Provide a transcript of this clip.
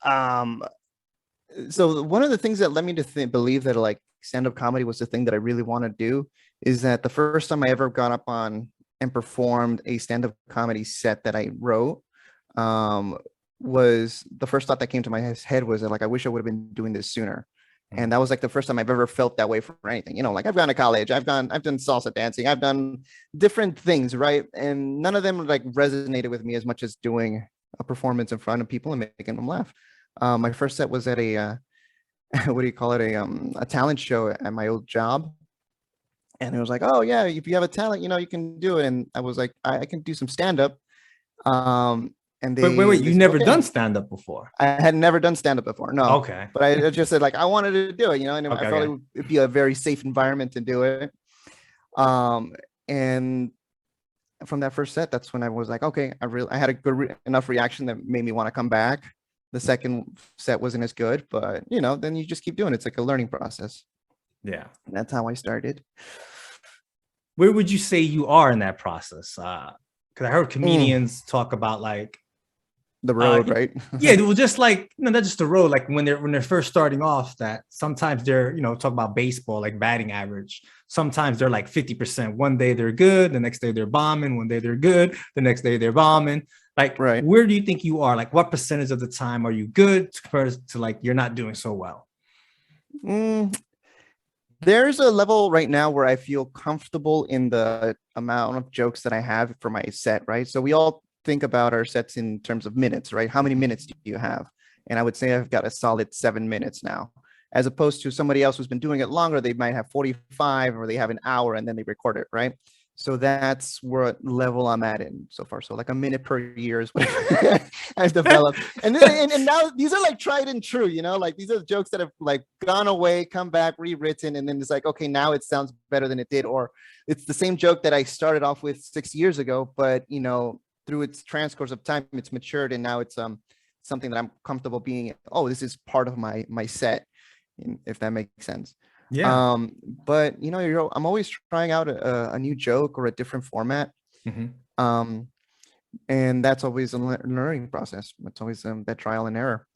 um, so one of the things that led me to believe that like stand-up comedy was the thing that I really want to do is that the first time I ever got up on and performed a stand-up comedy set that I wrote, um, was the first thought that came to my head was that like I wish I would have been doing this sooner. And that was like the first time I've ever felt that way for anything. You know, like I've gone to college, I've done salsa dancing, I've done different things, right? And none of them like resonated with me as much as doing a performance in front of people and making them laugh. My first set was at a what do you call it, a talent show at my old job, and it was like, oh yeah, if you have a talent, you know, you can do it. And I was like, I can do some stand up. Um, and Wait. they You said, never okay. done stand up before? I had never done stand up before, no, Okay. but I just said like I wanted to do it, you know, and I Okay. felt Okay. it'd be a very safe environment to do it. And from that first set, that's when I was like, okay, I had a good enough reaction that made me want to come back. The second set wasn't as good, but you know, then you just keep doing it. It's like a learning process. Yeah. And that's how I started. Where would you say you are in that process? Because I heard Mm, comedians talk about like, the uh, road, right? yeah, well, just like not just the road, like when they're first starting off, that sometimes they're talk about baseball, like batting average. Sometimes they're like 50%. One day they're good, the next day they're bombing. One day they're good, the next day they're bombing. Like, Right. where do you think you are? Like, what percentage of the time are you good compared to like you're not doing so well? Mm, there's a level right now where I feel comfortable in the amount of jokes that I have for my set, right? So we all think about our sets in terms of minutes, right? How many minutes do you have? And I would say I've got a solid 7 minutes now, as opposed to somebody else who's been doing it longer. They might have 45 or they have an hour and then they record it, right? So that's what level I'm at in so far. So like a minute per year is what I've developed. And now these are like tried and true, you know, like these are jokes that have like gone away, come back, rewritten, and then it's like, okay, now it sounds better than it did, or it's the same joke that I started off with 6 years ago, but you know, through its transcourse of time, it's matured, and now it's something that I'm comfortable being. Oh, this is part of my set, if that makes sense. Yeah. But you know, I'm always trying out a new joke or a different format. Mhm. Um, and that's always a learning process. It's always that trial and error.